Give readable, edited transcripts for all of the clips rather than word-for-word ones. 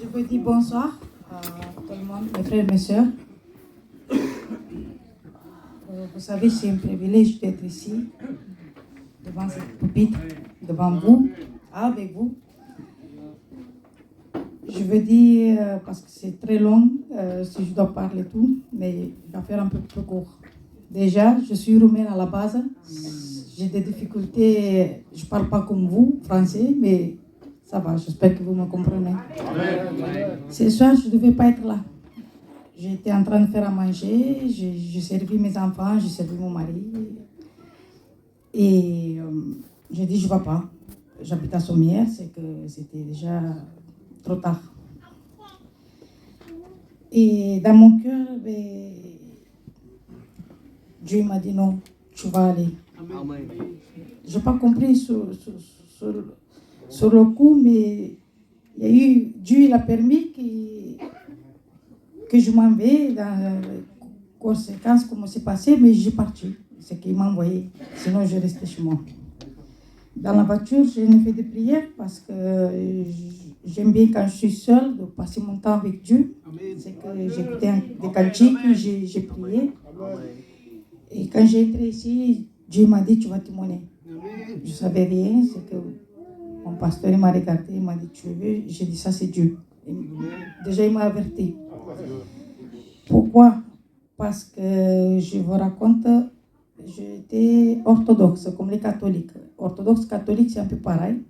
Je vous dis bonsoir à tout le monde, mes frères et mes sœurs. Vous savez, c'est un privilège d'être ici, devant cette pupitre, devant vous, avec vous. Je veux dire, parce que c'est très long, si je dois parler tout, mais je vais faire un peu plus court. Déjà, je suis roumaine à la base. J'ai des difficultés, je ne parle pas comme vous, français, mais ça va, j'espère que vous me comprenez. Ce soir, je ne devais pas être là. J'étais en train de faire à manger, j'ai servi mes enfants, j'ai servi mon mari. Et j'ai dit, je ne vais pas. J'habite à Sommières, c'est que c'était déjà trop tard. Et dans mon cœur, Dieu m'a dit non, tu vas aller. Je n'ai pas compris sur le coup, mais il y a eu, Dieu il a permis que je m'en vais dans les conséquences, comment c'est passé, mais j'ai parti. C'est qu'il m'a envoyé, sinon je restais chez moi. Dans la voiture, j'ai fait des prières parce que j'aime bien quand je suis seule de passer mon temps avec Dieu. C'est que j'écoutais des cantiques, j'ai prié. Et quand j'ai entré ici, Dieu m'a dit, tu vas témoigner. Je ne savais rien, c'est que mon pasteur m'a regardé, il m'a dit, tu veux? J'ai dit, ça c'est Dieu. Déjà, il m'a averti. Pourquoi? Parce que je vous raconte, j'étais orthodoxe, comme les catholiques. Orthodoxe, catholique, c'est un peu pareil.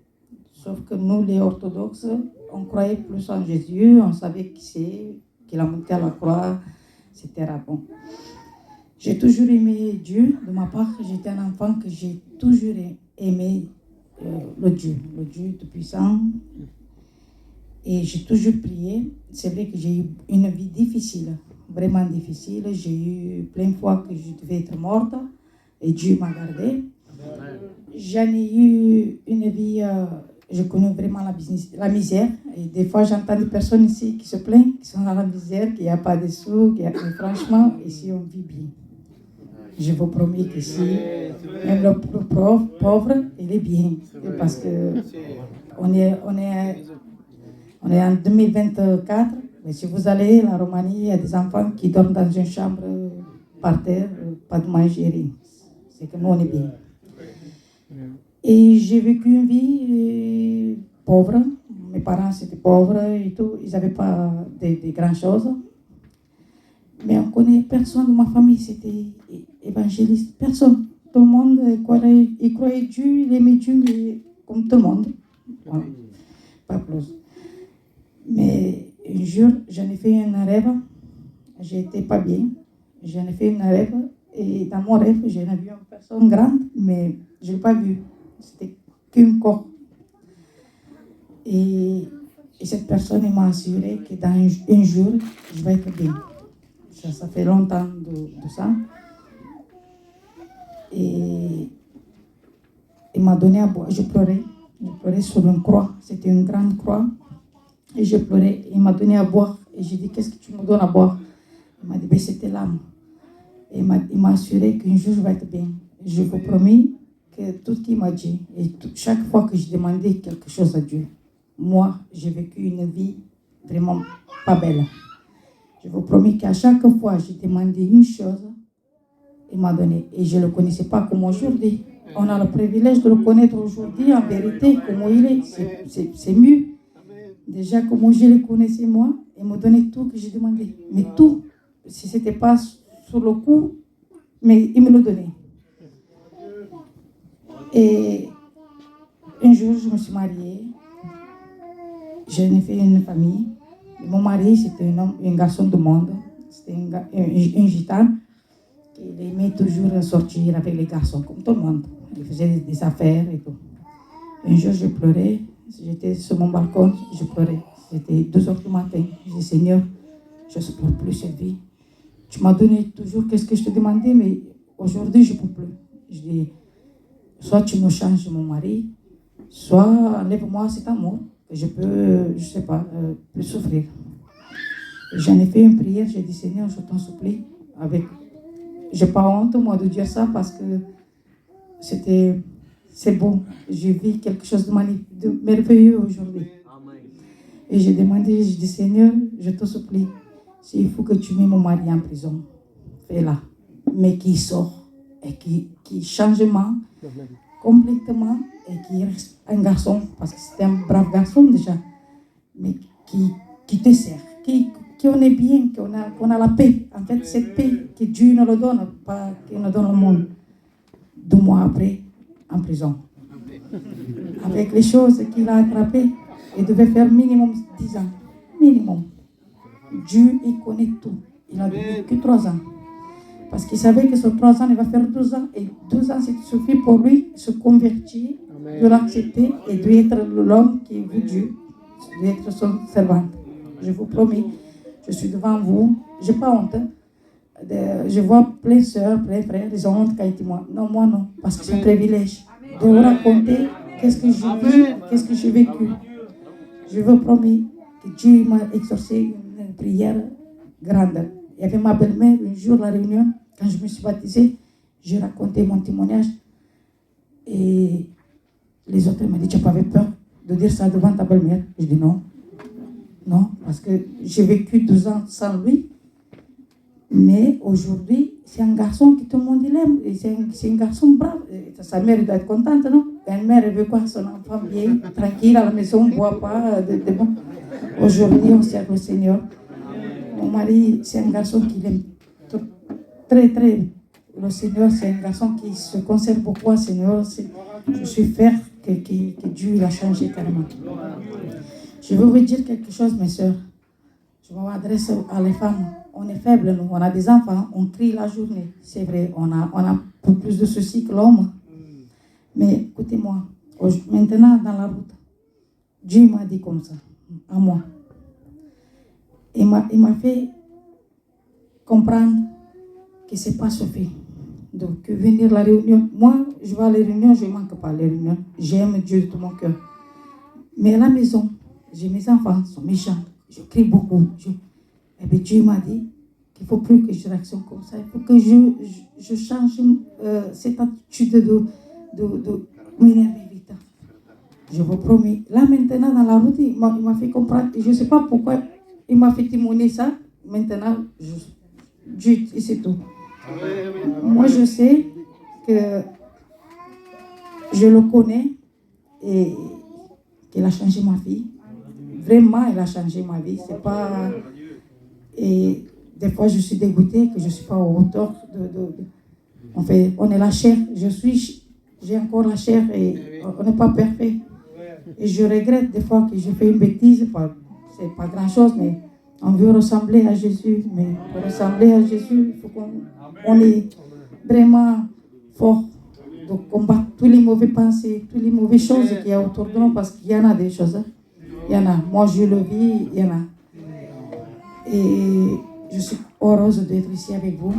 Sauf que nous, les orthodoxes, on croyait plus en Jésus, on savait qui c'est, qu'il a monté à la croix, etc. Bon. J'ai toujours aimé Dieu. De ma part, j'étais un enfant que j'ai toujours aimé le Dieu tout puissant. Et j'ai toujours prié. C'est vrai que j'ai eu une vie difficile, vraiment difficile. J'ai eu plein de fois que je devais être morte et Dieu m'a gardée. J'en ai eu une vie, je connais vraiment la misère. Et des fois, j'entends des personnes ici qui se plaignent, qui sont dans la misère, qu'il n'y a pas de sous, mais franchement, ici, on vit bien. Je vous promets qu'ici, même le plus pauvre, il est bien. Parce que on est en 2024, mais si vous allez en Roumanie, il y a des enfants qui dorment dans une chambre par terre, pas de manger, rien. C'est que nous, on est bien. Et j'ai vécu une vie pauvre. Mes parents étaient pauvres et tout. Ils n'avaient pas de grandes choses. Mais on connaît personne de ma famille, c'était évangéliste. Personne. Tout le monde il croyait Dieu, il aimait Dieu, mais comme tout le monde. Voilà. Pas plus. Mais un jour, j'en ai fait un rêve. J'étais pas bien. J'en ai fait un rêve. Et dans mon rêve, j'ai vu une personne grande, mais je ne l'ai pas vue. C'était qu'un corps. Et cette personne m'a assuré que dans un jour, je vais être bien. Ça fait longtemps de ça. Et il m'a donné à boire. Je pleurais sur une croix. C'était une grande croix. Et je pleurais. Il m'a donné à boire. Et j'ai dit, qu'est-ce que tu me donnes à boire? Il m'a dit, ben, c'était l'âme. Et il m'a assuré qu'un jour je vais être bien. Je vous promets que tout ce qu'il m'a dit, et chaque fois que je demandais quelque chose à Dieu, moi, j'ai vécu une vie vraiment pas belle. Je vous promets qu'à chaque fois que j'ai demandé une chose, il m'a donné. Et je ne le connaissais pas comme aujourd'hui. On a le privilège de le connaître aujourd'hui, en vérité, comment il est. C'est mieux. Déjà, comment je le connaissais moi, il m'a donné tout que j'ai demandé. Mais tout, si ce n'était pas sur le coup, mais il me le donnait. Et un jour, je me suis mariée. J'ai fait une famille. Mon mari, c'était un garçon du monde. C'était un gitan. Il aimait toujours sortir avec les garçons, comme tout le monde. Il faisait des affaires et tout. Un jour, je pleurais. J'étais sur mon balcon, je pleurais. C'était 2h du matin. Je dis, Seigneur, je ne supporte plus cette vie. Tu m'as donné toujours qu'est-ce que je te demandais, mais aujourd'hui, je ne peux plus. Je dis, soit tu me changes mon mari, soit enlève-moi cet amour, que je peux, je ne sais pas, plus souffrir. J'en ai fait une prière, j'ai dit, Seigneur, je t'en supplie. Je n'ai pas honte, moi, de dire ça, parce que c'est beau. J'ai vu quelque chose de merveilleux aujourd'hui. Et j'ai demandé, je dis, Seigneur, je te supplie, s'il faut que tu mets mon mari en prison, fais-la. Mais qu'il sort et qui changement complètement et qui reste un garçon, parce que c'est un brave garçon déjà, mais qui te sert, qu'on est bien, qu'on a la paix. En fait, cette paix que Dieu nous le donne, pas qu'il nous donne au monde. 2 mois après, en prison. Avec les choses qu'il a attrapées, il devait faire minimum 10 ans. Minimum. Dieu, il connaît tout. Il a vécu que 3 ans. Parce qu'il savait que sur 3 ans, il va faire 12 ans. Et 12 ans, c'est suffit pour lui se convertir, de l'accepter et d'être l'homme qui veut Dieu, d'être son servant. Je vous promets, je suis devant vous. Je n'ai pas honte. Je vois plein de sœurs, plein de frères, ils ont honte quand ils disent moi. Non, moi non, parce que c'est un privilège de vous raconter qu'est-ce que j'ai vu, qu'est-ce que j'ai vécu. Je vous promets que Dieu m'a exaucé une prière grande. Il y avait ma belle-mère, un jour, la réunion, quand je me suis baptisée, j'ai raconté mon témoignage. Et les autres m'ont dit, tu n'as pas peur de dire ça devant ta belle-mère? Je dis non. Non, parce que j'ai vécu 12 ans sans lui. Mais aujourd'hui, c'est un garçon que tout le monde aime. Et c'est un garçon brave. Et sa mère doit être contente, non? Une mère, elle veut quoi? Son enfant bien, tranquille à la maison, ne boit pas. Bon. Aujourd'hui, on sert le Seigneur. Mon mari, c'est un garçon qui aime très, très. Le Seigneur, c'est un garçon qui se conserve beaucoup au Seigneur. Je suis fière que Dieu l'a changé carrément. Je veux vous dire quelque chose, mes soeurs. Je m'adresse à les femmes. On est faibles, nous. On a des enfants, on crie la journée. C'est vrai, on a plus de soucis que l'homme. Mais écoutez-moi, maintenant dans la route, Dieu m'a dit comme ça, à moi. Il m'a fait comprendre que ce n'est pas suffisant. Donc, venir à la réunion, moi, je vais à la réunion, je ne manque pas à la réunion. J'aime Dieu de tout mon cœur. Mais à la maison, j'ai mes enfants, ils sont méchants. Je crie beaucoup. Et bien Dieu m'a dit qu'il ne faut plus que je réactionne comme ça. Il faut que je change cette attitude de m'énerver vite. Je vous promets. Là, maintenant, dans la route, il m'a fait comprendre. Je ne sais pas pourquoi il m'a fait témoigner ça. Maintenant, Dieu, et c'est tout. Moi, je sais que je le connais et qu'il a changé ma vie. Vraiment, il a changé ma vie. C'est pas... Et des fois, je suis dégoûtée que je ne suis pas au hauteur on est la chair. J'ai encore la chair et on n'est pas parfait. Et je regrette des fois que je fais une bêtise. C'est pas grand-chose, mais on veut ressembler à Jésus. Mais pour ressembler à Jésus, il faut qu'on est vraiment fort de combattre tous les mauvais pensées, toutes les mauvaises choses qu'il y a autour de nous, parce qu'il y en a des choses. Il y en a. Moi, je le vis, il y en a. Et je suis heureuse d'être ici avec vous,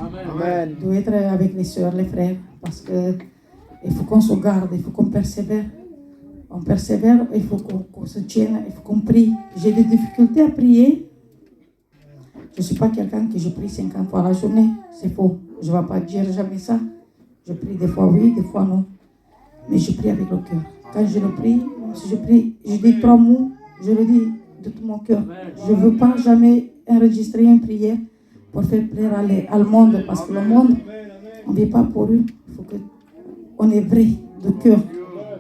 d'être avec les sœurs, les frères, parce qu'il faut qu'on se garde, il faut qu'on persévère. On persévère, il faut qu'on se tienne, il faut qu'on prie. J'ai des difficultés à prier. Je ne suis pas quelqu'un que je prie 50 fois la journée, c'est faux. Je ne vais pas dire jamais ça. Je prie des fois oui, des fois non. Mais je prie avec le cœur. Quand je le prie, si je prie, je dis 3 mots, je le dis de tout mon cœur. Je ne veux pas jamais enregistrer une prière pour faire plaire à le monde, parce que le monde, on ne vit pas pour eux. Il faut qu'on est vrai, de cœur.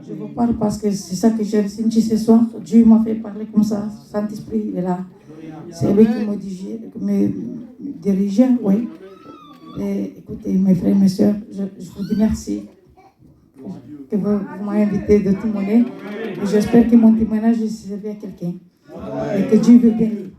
Je vous parle parce que c'est ça que j'ai ressenti ce soir. Dieu m'a fait parler comme ça. Saint-Esprit est là. C'est lui qui me dirigeait, oui. Et écoutez, mes frères et mes soeurs, je vous dis merci que vous m'avez invité de tout mon nez. Et j'espère que mon témoignage servi à quelqu'un. Et que Dieu veut bénir.